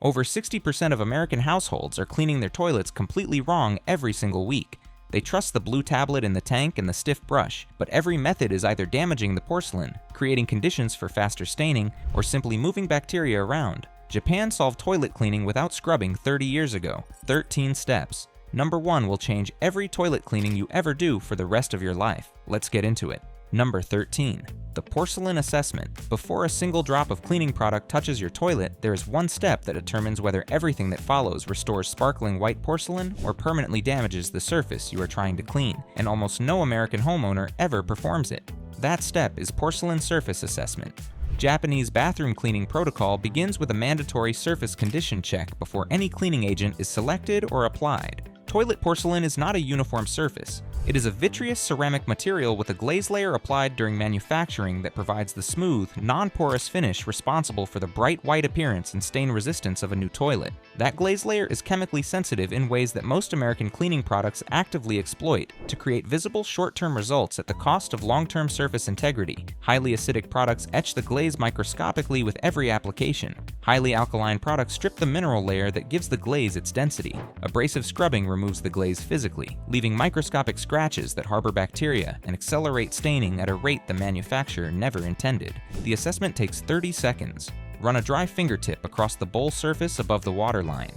Over 60% of American households are cleaning their toilets completely wrong every single week. They trust the blue tablet in the tank and the stiff brush, but every method is either damaging the porcelain, creating conditions for faster staining, or simply moving bacteria around. Japan solved toilet cleaning without scrubbing 30 years ago. 13 steps. Number 1 will change every toilet cleaning you ever do for the rest of your life. Let's get into it. Number 13. The porcelain assessment. Before a single drop of cleaning product touches your toilet, there is one step that determines whether everything that follows restores sparkling white porcelain or permanently damages the surface you are trying to clean, and almost no American homeowner ever performs it. That step is porcelain surface assessment. Japanese bathroom cleaning protocol begins with a mandatory surface condition check before any cleaning agent is selected or applied. Toilet porcelain is not a uniform surface. It is a vitreous ceramic material with a glaze layer applied during manufacturing that provides the smooth, non-porous finish responsible for the bright white appearance and stain resistance of a new toilet. That glaze layer is chemically sensitive in ways that most American cleaning products actively exploit to create visible short-term results at the cost of long-term surface integrity. Highly acidic products etch the glaze microscopically with every application. Highly alkaline products strip the mineral layer that gives the glaze its density. Abrasive scrubbing removes the glaze physically, leaving microscopic scratches that harbor bacteria and accelerate staining at a rate the manufacturer never intended. The assessment takes 30 seconds. Run a dry fingertip across the bowl surface above the water line.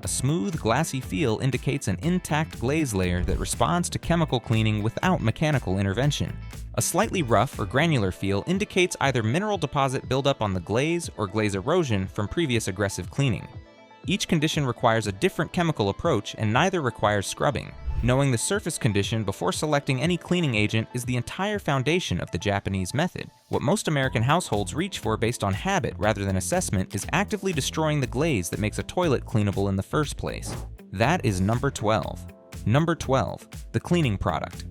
A smooth, glassy feel indicates an intact glaze layer that responds to chemical cleaning without mechanical intervention. A slightly rough or granular feel indicates either mineral deposit buildup on the glaze or glaze erosion from previous aggressive cleaning. Each condition requires a different chemical approach, and neither requires scrubbing. Knowing the surface condition before selecting any cleaning agent is the entire foundation of the Japanese method. What most American households reach for based on habit rather than assessment is actively destroying the glaze that makes a toilet cleanable in the first place. That is number 12. Number 12. The cleaning product.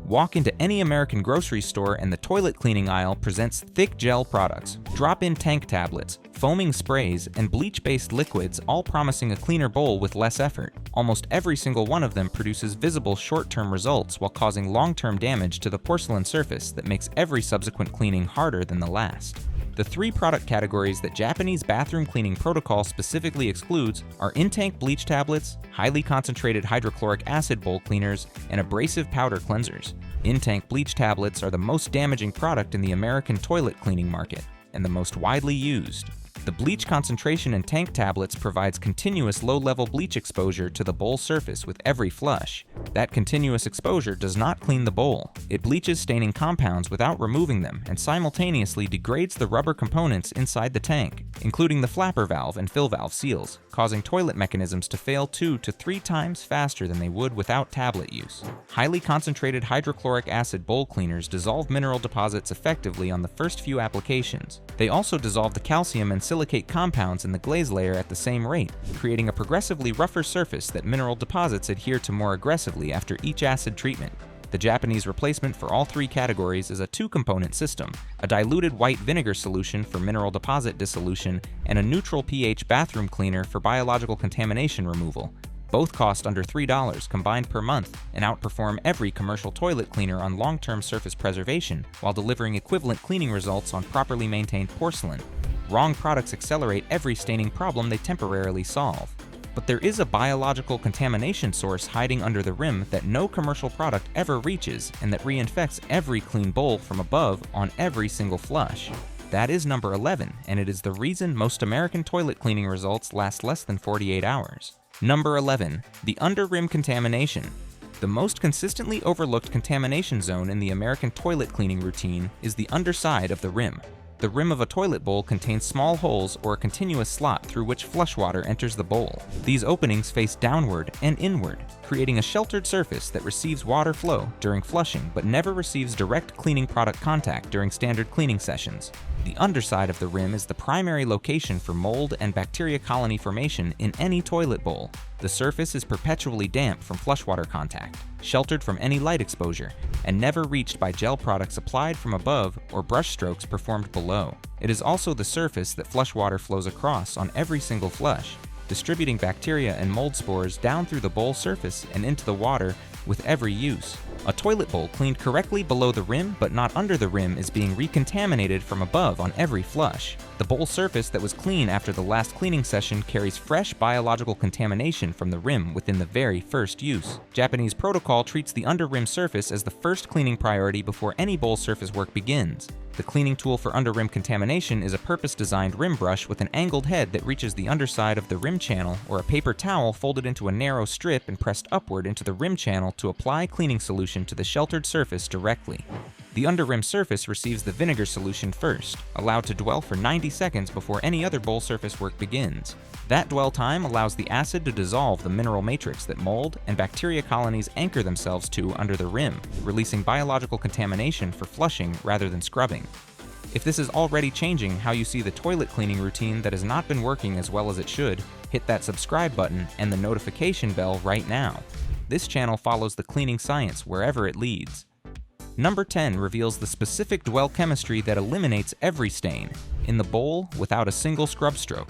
Walk into any American grocery store and the toilet cleaning aisle presents thick gel products, drop-in tank tablets, foaming sprays, and bleach-based liquids, all promising a cleaner bowl with less effort. Almost every single one of them produces visible short-term results while causing long-term damage to the porcelain surface that makes every subsequent cleaning harder than the last. The 3 product categories that Japanese bathroom cleaning protocol specifically excludes are in-tank bleach tablets, highly concentrated hydrochloric acid bowl cleaners, and abrasive powder cleansers. In-tank bleach tablets are the most damaging product in the American toilet cleaning market, and the most widely used. The bleach concentration in tank tablets provides continuous low-level bleach exposure to the bowl surface with every flush. That continuous exposure does not clean the bowl. It bleaches staining compounds without removing them and simultaneously degrades the rubber components inside the tank, including the flapper valve and fill valve seals, causing toilet mechanisms to fail 2 to 3 times faster than they would without tablet use. Highly concentrated hydrochloric acid bowl cleaners dissolve mineral deposits effectively on the first few applications. They also dissolve the calcium and silicate compounds in the glaze layer at the same rate, creating a progressively rougher surface that mineral deposits adhere to more aggressively after each acid treatment. The Japanese replacement for all 3 categories is a 2-component system: a diluted white vinegar solution for mineral deposit dissolution and a neutral pH bathroom cleaner for biological contamination removal. Both cost under $3 combined per month and outperform every commercial toilet cleaner on long-term surface preservation while delivering equivalent cleaning results on properly maintained porcelain. Wrong products accelerate every staining problem they temporarily solve. But there is a biological contamination source hiding under the rim that no commercial product ever reaches and that reinfects every clean bowl from above on every single flush. That is number 11, and it is the reason most American toilet cleaning results last less than 48 hours. Number 11. The under-rim contamination. The most consistently overlooked contamination zone in the American toilet cleaning routine is the underside of the rim. The rim of a toilet bowl contains small holes or a continuous slot through which flush water enters the bowl. These openings face downward and inward, creating a sheltered surface that receives water flow during flushing but never receives direct cleaning product contact during standard cleaning sessions. The underside of the rim is the primary location for mold and bacteria colony formation in any toilet bowl. The surface is perpetually damp from flush water contact, sheltered from any light exposure, and never reached by gel products applied from above or brush strokes performed below. It is also the surface that flush water flows across on every single flush, distributing bacteria and mold spores down through the bowl surface and into the water with every use. A toilet bowl cleaned correctly below the rim but not under the rim is being recontaminated from above on every flush. The bowl surface that was clean after the last cleaning session carries fresh biological contamination from the rim within the very first use. Japanese protocol treats the under-rim surface as the first cleaning priority before any bowl surface work begins. The cleaning tool for under-rim contamination is a purpose-designed rim brush with an angled head that reaches the underside of the rim channel, or a paper towel folded into a narrow strip and pressed upward into the rim channel to apply cleaning solution to the sheltered surface directly. The under-rim surface receives the vinegar solution first, allowed to dwell for 90 seconds before any other bowl surface work begins. That dwell time allows the acid to dissolve the mineral matrix that mold and bacteria colonies anchor themselves to under the rim, releasing biological contamination for flushing rather than scrubbing. If this is already changing how you see the toilet cleaning routine that has not been working as well as it should, hit that subscribe button and the notification bell right now. This channel follows the cleaning science wherever it leads. Number 10 reveals the specific dwell chemistry that eliminates every stain in the bowl without a single scrub stroke.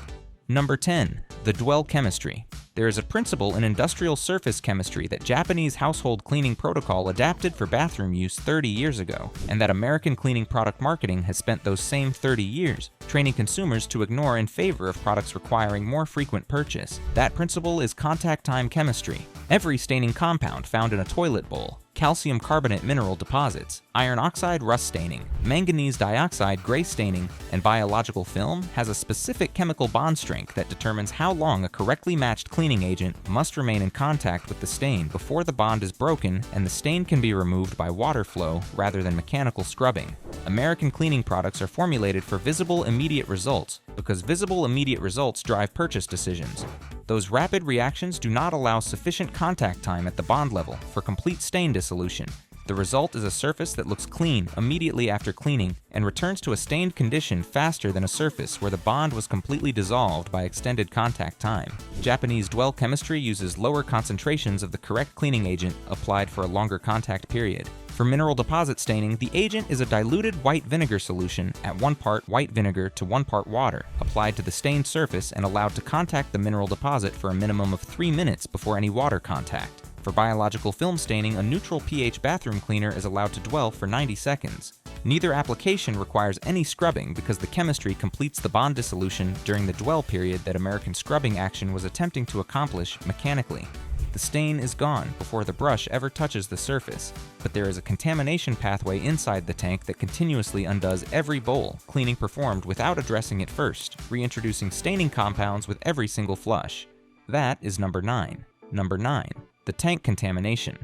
Number 10. The dwell chemistry. There is a principle in industrial surface chemistry that Japanese household cleaning protocol adapted for bathroom use 30 years ago, and that American cleaning product marketing has spent those same 30 years training consumers to ignore in favor of products requiring more frequent purchase. That principle is contact time chemistry. Every staining compound found in a toilet bowl, calcium carbonate mineral deposits, iron oxide rust staining, manganese dioxide gray staining, and biological film has a specific chemical bond strength that determines how long a correctly matched cleaning agent must remain in contact with the stain before the bond is broken and the stain can be removed by water flow rather than mechanical scrubbing. American cleaning products are formulated for visible immediate results because visible immediate results drive purchase decisions. Those rapid reactions do not allow sufficient contact time at the bond level for complete stain dissolution. The result is a surface that looks clean immediately after cleaning and returns to a stained condition faster than a surface where the bond was completely dissolved by extended contact time. Japanese dwell chemistry uses lower concentrations of the correct cleaning agent applied for a longer contact period. For mineral deposit staining, the agent is a diluted white vinegar solution at 1 part white vinegar to 1 part water, applied to the stained surface and allowed to contact the mineral deposit for a minimum of 3 minutes before any water contact. For biological film staining, a neutral pH bathroom cleaner is allowed to dwell for 90 seconds. Neither application requires any scrubbing because the chemistry completes the bond dissolution during the dwell period that American scrubbing action was attempting to accomplish mechanically. The stain is gone before the brush ever touches the surface, but there is a contamination pathway inside the tank that continuously undoes every bowl cleaning performed without addressing it first, reintroducing staining compounds with every single flush. That is number 9. Number 9. The tank contamination.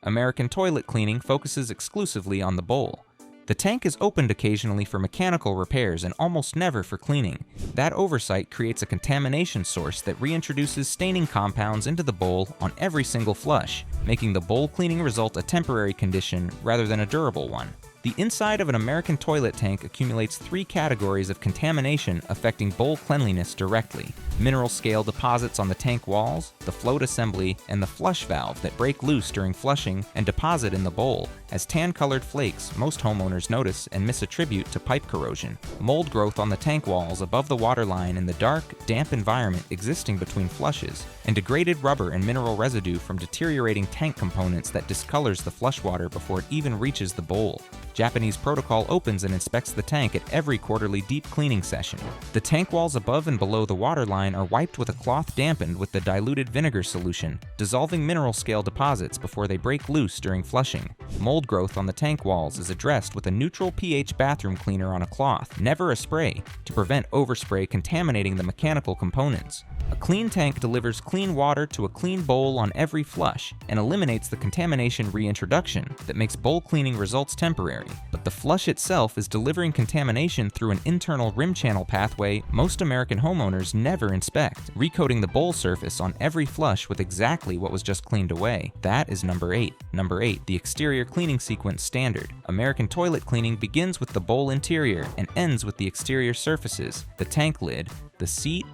American toilet cleaning focuses exclusively on the bowl. The tank is opened occasionally for mechanical repairs and almost never for cleaning. That oversight creates a contamination source that reintroduces staining compounds into the bowl on every single flush, making the bowl cleaning result a temporary condition rather than a durable one. The inside of an American toilet tank accumulates 3 categories of contamination affecting bowl cleanliness directly: mineral scale deposits on the tank walls, the float assembly, and the flush valve that break loose during flushing and deposit in the bowl as tan-colored flakes most homeowners notice and misattribute to pipe corrosion, mold growth on the tank walls above the water line in the dark, damp environment existing between flushes, and degraded rubber and mineral residue from deteriorating tank components that discolors the flush water before it even reaches the bowl. Japanese protocol opens and inspects the tank at every quarterly deep cleaning session. The tank walls above and below the water line are wiped with a cloth dampened with the diluted vinegar solution, dissolving mineral scale deposits before they break loose during flushing. Mold growth on the tank walls is addressed with a neutral pH bathroom cleaner on a cloth, never a spray, to prevent overspray contaminating the mechanical components. A clean tank delivers clean water to a clean bowl on every flush and eliminates the contamination reintroduction that makes bowl cleaning results temporary. But the flush itself is delivering contamination through an internal rim channel pathway most American homeowners never inspect, recoating the bowl surface on every flush with exactly what was just cleaned away. That is number 8. Number 8, the exterior cleaning sequence standard. American toilet cleaning begins with the bowl interior and ends with the exterior surfaces, the tank lid, the seat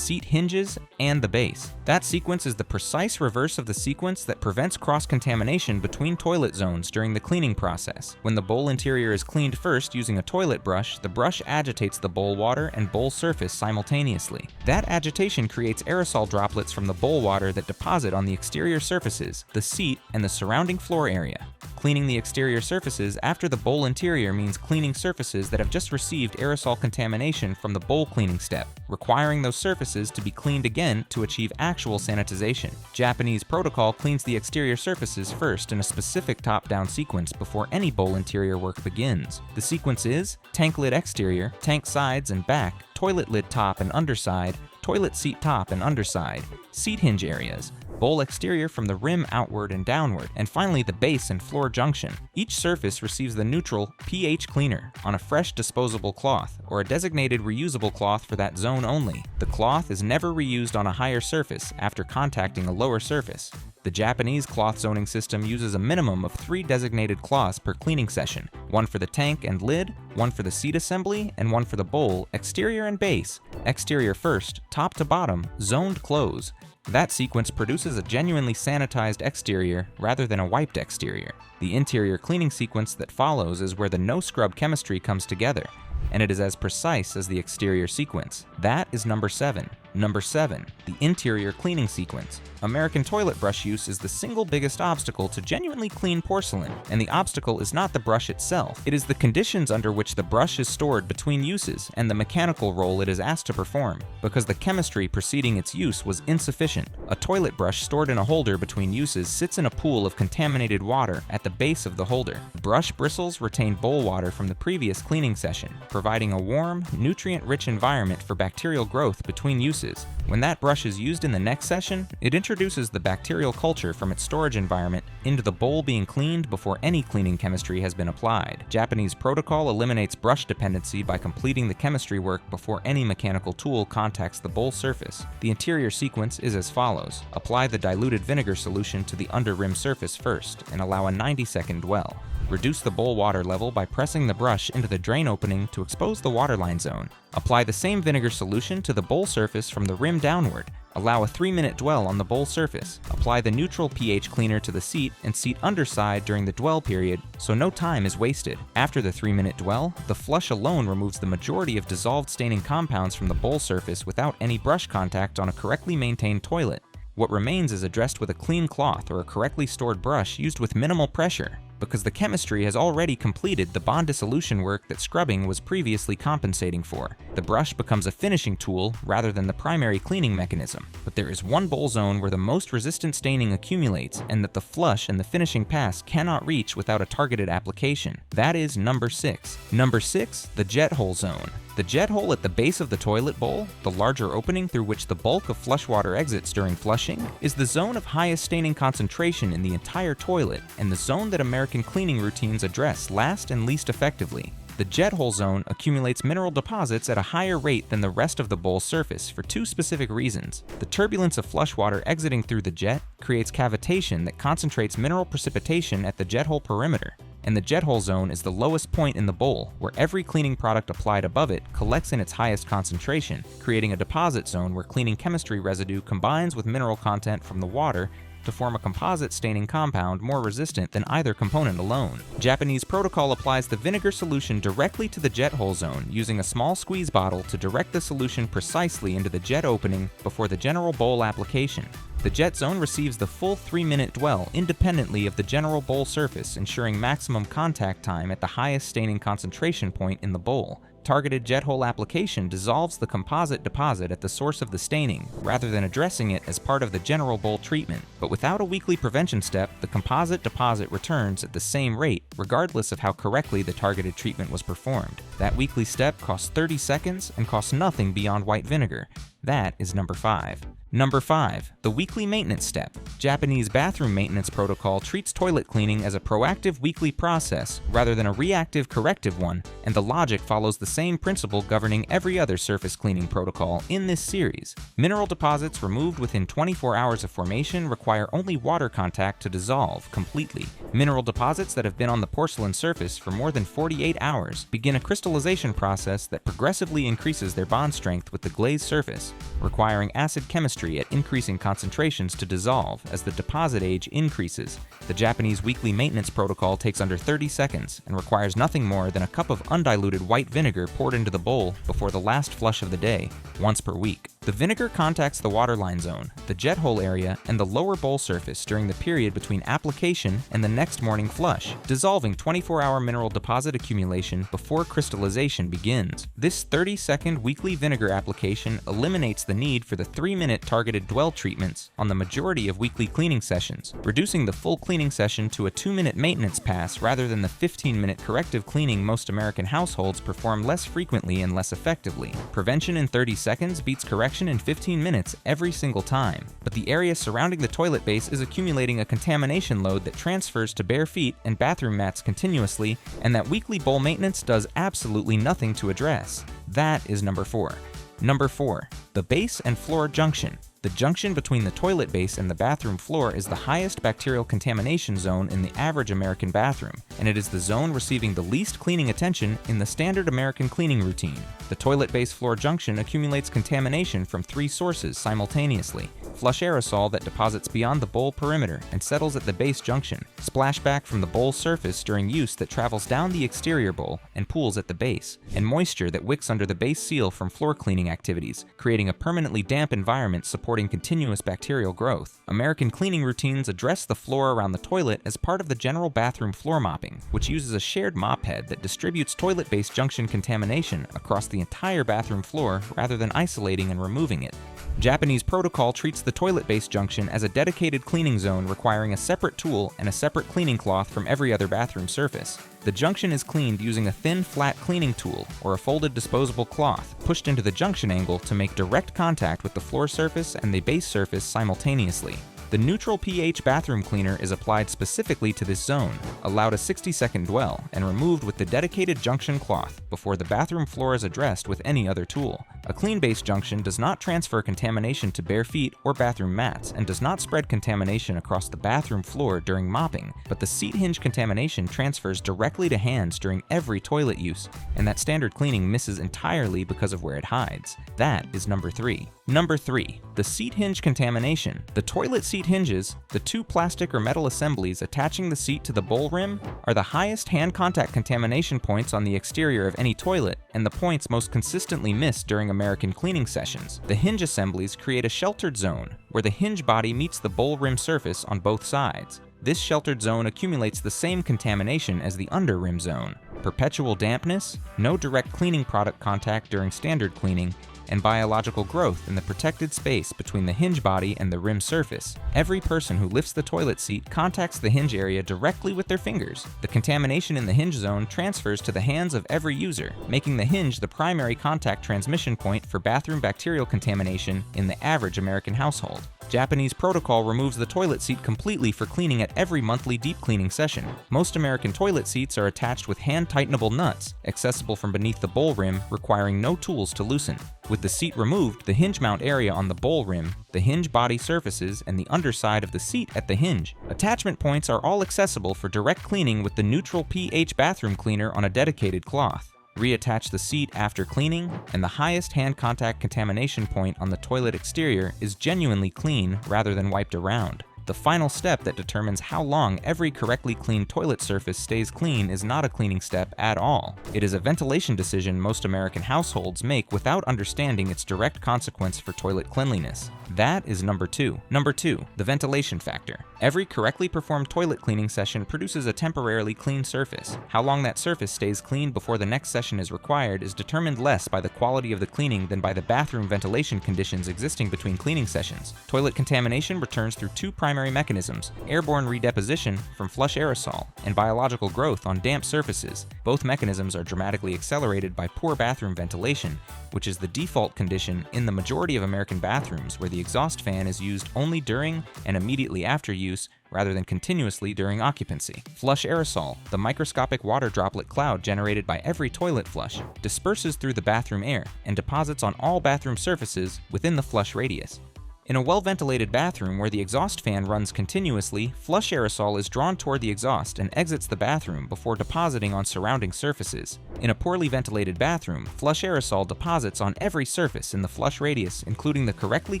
hinges, and the base. That sequence is the precise reverse of the sequence that prevents cross-contamination between toilet zones during the cleaning process. When the bowl interior is cleaned first using a toilet brush, the brush agitates the bowl water and bowl surface simultaneously. That agitation creates aerosol droplets from the bowl water that deposit on the exterior surfaces, the seat, and the surrounding floor area. Cleaning the exterior surfaces after the bowl interior means cleaning surfaces that have just received aerosol contamination from the bowl cleaning step, requiring those surfaces to be cleaned again to achieve actual sanitization. Japanese protocol cleans the exterior surfaces first in a specific top-down sequence before any bowl interior work begins. The sequence is tank lid exterior, tank sides and back, toilet lid top and underside, toilet seat top and underside, seat hinge areas, bowl exterior from the rim outward and downward, and finally the base and floor junction. Each surface receives the neutral pH cleaner on a fresh disposable cloth or a designated reusable cloth for that zone only. The cloth is never reused on a higher surface after contacting a lower surface. The Japanese cloth zoning system uses a minimum of 3 designated cloths per cleaning session, one for the tank and lid, one for the seat assembly, and one for the bowl, exterior and base. Exterior first, top to bottom, zoned close. That sequence produces a genuinely sanitized exterior rather than a wiped exterior. The interior cleaning sequence that follows is where the no-scrub chemistry comes together, and it is as precise as the exterior sequence. That is number 7. Number 7, the interior cleaning sequence. American toilet brush use is the single biggest obstacle to genuinely clean porcelain, and the obstacle is not the brush itself. It is the conditions under which the brush is stored between uses and the mechanical role it is asked to perform, because the chemistry preceding its use was insufficient. A toilet brush stored in a holder between uses sits in a pool of contaminated water at the base of the holder. Brush bristles retain bowl water from the previous cleaning session, providing a warm, nutrient-rich environment for bacterial growth between uses. When that brush is used in the next session, it introduces the bacterial culture from its storage environment into the bowl being cleaned before any cleaning chemistry has been applied. Japanese protocol eliminates brush dependency by completing the chemistry work before any mechanical tool contacts the bowl surface. The interior sequence is as follows. Apply the diluted vinegar solution to the under rim surface first and allow a 90-second dwell. Reduce the bowl water level by pressing the brush into the drain opening to expose the waterline zone. Apply the same vinegar solution to the bowl surface from the rim downward. Allow a 3-minute dwell on the bowl surface. Apply the neutral pH cleaner to the seat and seat underside during the dwell period, so no time is wasted. After the 3-minute dwell, the flush alone removes the majority of dissolved staining compounds from the bowl surface without any brush contact on a correctly maintained toilet. What remains is addressed with a clean cloth or a correctly stored brush used with minimal pressure, because the chemistry has already completed the bond dissolution work that scrubbing was previously compensating for. The brush becomes a finishing tool rather than the primary cleaning mechanism. But there is one bowl zone where the most resistant staining accumulates and that the flush and the finishing pass cannot reach without a targeted application. That is number 6. Number 6, the jet hole zone. The jet hole at the base of the toilet bowl, the larger opening through which the bulk of flush water exits during flushing, is the zone of highest staining concentration in the entire toilet and the zone that American cleaning routines address last and least effectively. The jet hole zone accumulates mineral deposits at a higher rate than the rest of the bowl surface for 2 specific reasons. The turbulence of flush water exiting through the jet creates cavitation that concentrates mineral precipitation at the jet hole perimeter. And the jet hole zone is the lowest point in the bowl, where every cleaning product applied above it collects in its highest concentration, creating a deposit zone where cleaning chemistry residue combines with mineral content from the water to form a composite staining compound more resistant than either component alone. Japanese protocol applies the vinegar solution directly to the jet hole zone using a small squeeze bottle to direct the solution precisely into the jet opening before the general bowl application. The jet zone receives the full 3-minute dwell independently of the general bowl surface, ensuring maximum contact time at the highest staining concentration point in the bowl. Targeted jet hole application dissolves the composite deposit at the source of the staining, rather than addressing it as part of the general bowl treatment. But without a weekly prevention step, the composite deposit returns at the same rate, regardless of how correctly the targeted treatment was performed. That weekly step costs 30 seconds and costs nothing beyond white vinegar. That is number 5. Number 5. The weekly maintenance step. Japanese bathroom maintenance protocol treats toilet cleaning as a proactive weekly process rather than a reactive corrective one, and the logic follows the same principle governing every other surface cleaning protocol in this series. Mineral deposits removed within 24 hours of formation require only water contact to dissolve completely. Mineral deposits that have been on the porcelain surface for more than 48 hours begin a crystallization process that progressively increases their bond strength with the glazed surface, requiring acid chemistry at increasing concentrations to dissolve as the deposit age increases. The Japanese weekly maintenance protocol takes under 30 seconds and requires nothing more than a cup of undiluted white vinegar poured into the bowl before the last flush of the day, once per week. The vinegar contacts the waterline zone, the jet hole area, and the lower bowl surface during the period between application and the next morning flush, dissolving 24-hour mineral deposit accumulation before crystallization begins. This 30-second weekly vinegar application eliminates the need for the 3-minute targeted dwell treatments on the majority of weekly cleaning sessions, reducing the full cleaning session to a 2-minute maintenance pass rather than the 15-minute corrective cleaning most American households perform less frequently and less effectively. Prevention in 30 seconds beats correction in 15 minutes every single time, but the area surrounding the toilet base is accumulating a contamination load that transfers to bare feet and bathroom mats continuously, and that weekly bowl maintenance does absolutely nothing to address. That is number 4. Number 4. The base and floor junction. The junction between the toilet base and the bathroom floor is the highest bacterial contamination zone in the average American bathroom, and it is the zone receiving the least cleaning attention in the standard American cleaning routine. The toilet base floor junction accumulates contamination from 3 sources simultaneously: flush aerosol that deposits beyond the bowl perimeter and settles at the base junction, splashback from the bowl surface during use that travels down the exterior bowl and pools at the base, and moisture that wicks under the base seal from floor cleaning activities, creating a permanently damp environment supporting continuous bacterial growth. American cleaning routines address the floor around the toilet as part of the general bathroom floor mopping, which uses a shared mop head that distributes toilet-based junction contamination across the entire bathroom floor rather than isolating and removing it. Japanese protocol treats the toilet-based junction as a dedicated cleaning zone requiring a separate tool and a separate cleaning cloth from every other bathroom surface. The junction is cleaned using a thin, flat cleaning tool or a folded disposable cloth pushed into the junction angle to make direct contact with the floor surface and the base surface simultaneously. The neutral pH bathroom cleaner is applied specifically to this zone, allowed a 60-second dwell, and removed with the dedicated junction cloth before the bathroom floor is addressed with any other tool. A clean base junction does not transfer contamination to bare feet or bathroom mats and does not spread contamination across the bathroom floor during mopping, but the seat hinge contamination transfers directly to hands during every toilet use, and that standard cleaning misses entirely because of where it hides. That is number 3. Number 3. The seat hinge contamination. The toilet seat hinges, the 2 plastic or metal assemblies attaching the seat to the bowl rim, are the highest hand contact contamination points on the exterior of any toilet and the points most consistently missed during American cleaning sessions. The hinge assemblies create a sheltered zone where the hinge body meets the bowl rim surface on both sides. This sheltered zone accumulates the same contamination as the under rim zone: perpetual dampness, no direct cleaning product contact during standard cleaning, and biological growth in the protected space between the hinge body and the rim surface. Every person who lifts the toilet seat contacts the hinge area directly with their fingers. The contamination in the hinge zone transfers to the hands of every user, making the hinge the primary contact transmission point for bathroom bacterial contamination in the average American household. Japanese protocol removes the toilet seat completely for cleaning at every monthly deep cleaning session. Most American toilet seats are attached with hand-tightenable nuts, accessible from beneath the bowl rim, requiring no tools to loosen. With the seat removed, the hinge mount area on the bowl rim, the hinge body surfaces, and the underside of the seat at the hinge. Attachment points are all accessible for direct cleaning with the neutral pH bathroom cleaner on a dedicated cloth. Reattach the seat after cleaning, and the highest hand contact contamination point on the toilet exterior is genuinely clean rather than wiped around. The final step that determines how long every correctly cleaned toilet surface stays clean is not a cleaning step at all. It is a ventilation decision most American households make without understanding its direct consequence for toilet cleanliness. That is number 2. Number 2, the ventilation factor. Every correctly performed toilet cleaning session produces a temporarily clean surface. How long that surface stays clean before the next session is required is determined less by the quality of the cleaning than by the bathroom ventilation conditions existing between cleaning sessions. Toilet contamination returns through 2 primary primary mechanisms: airborne redeposition from flush aerosol and biological growth on damp surfaces. Both mechanisms are dramatically accelerated by poor bathroom ventilation, which is the default condition in the majority of American bathrooms, where the exhaust fan is used only during and immediately after use rather than continuously during occupancy. Flush aerosol, the microscopic water droplet cloud generated by every toilet flush, disperses through the bathroom air and deposits on all bathroom surfaces within the flush radius. In a well-ventilated bathroom where the exhaust fan runs continuously, flush aerosol is drawn toward the exhaust and exits the bathroom before depositing on surrounding surfaces. In a poorly ventilated bathroom, flush aerosol deposits on every surface in the flush radius, including the correctly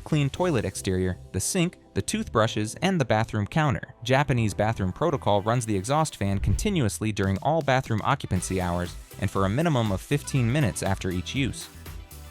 cleaned toilet exterior, the sink, the toothbrushes, and the bathroom counter. Japanese bathroom protocol runs the exhaust fan continuously during all bathroom occupancy hours and for a minimum of 15 minutes after each use.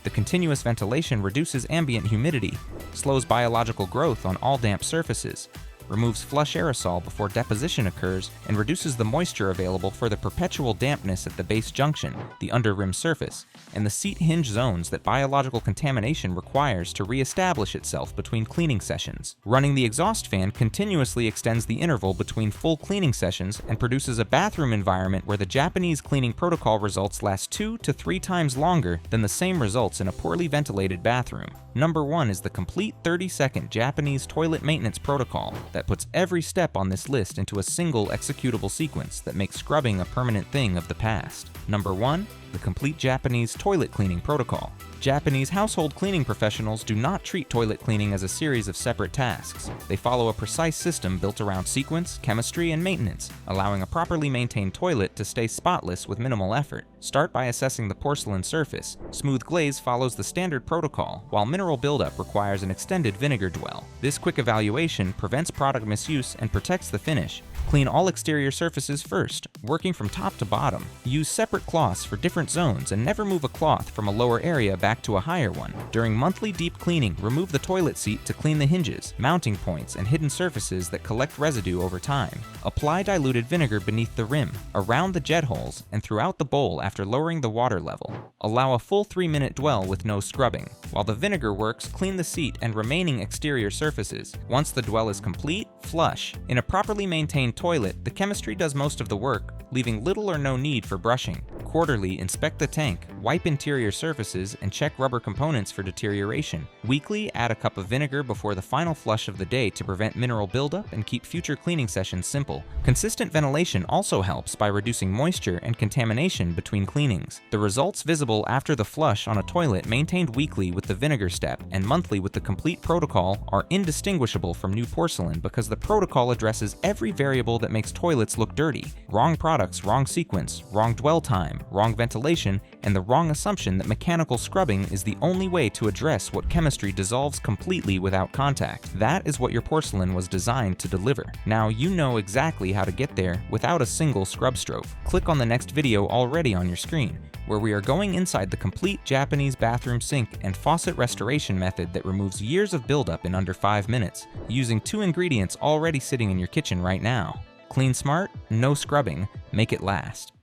The continuous ventilation reduces ambient humidity, slows biological growth on all damp surfaces, removes flush aerosol before deposition occurs, and reduces the moisture available for the perpetual dampness at the base junction, the under-rim surface, and the seat hinge zones that biological contamination requires to re-establish itself between cleaning sessions. Running the exhaust fan continuously extends the interval between full cleaning sessions and produces a bathroom environment where the Japanese cleaning protocol results last 2 to 3 times longer than the same results in a poorly ventilated bathroom. Number 1 is the complete 30-second Japanese toilet maintenance protocol that puts every step on this list into a single executable sequence that makes scrubbing a permanent thing of the past. Number 1, the complete Japanese toilet cleaning protocol. Japanese household cleaning professionals do not treat toilet cleaning as a series of separate tasks. They follow a precise system built around sequence, chemistry, and maintenance, allowing a properly maintained toilet to stay spotless with minimal effort. Start by assessing the porcelain surface. Smooth glaze follows the standard protocol, while mineral buildup requires an extended vinegar dwell. This quick evaluation prevents product misuse and protects the finish. Clean all exterior surfaces first, working from top to bottom. Use separate cloths for different zones and never move a cloth from a lower area back to a higher one. During monthly deep cleaning, remove the toilet seat to clean the hinges, mounting points, and hidden surfaces that collect residue over time. Apply diluted vinegar beneath the rim, around the jet holes, and throughout the bowl after lowering the water level. Allow a full 3-minute dwell with no scrubbing. While the vinegar works, clean the seat and remaining exterior surfaces. Once the dwell is complete, flush. In a properly maintained toilet, the chemistry does most of the work, leaving little or no need for brushing. Quarterly, inspect the tank, wipe interior surfaces, and check rubber components for deterioration. Weekly, add a cup of vinegar before the final flush of the day to prevent mineral buildup and keep future cleaning sessions simple. Consistent ventilation also helps by reducing moisture and contamination between cleanings. The results visible after the flush on a toilet maintained weekly with the vinegar step and monthly with the complete protocol are indistinguishable from new porcelain because the protocol addresses every variable that makes toilets look dirty. Wrong products, wrong sequence, wrong dwell time, wrong ventilation, and the wrong assumption that mechanical scrubbing is the only way to address what chemistry dissolves completely without contact. That is what your porcelain was designed to deliver. Now you know exactly how to get there without a single scrub stroke. Click on the next video already on your screen, where we are going inside the complete Japanese bathroom sink and faucet restoration method that removes years of buildup in under 5 minutes, using 2 ingredients already sitting in your kitchen right now. Clean smart, no scrubbing, make it last.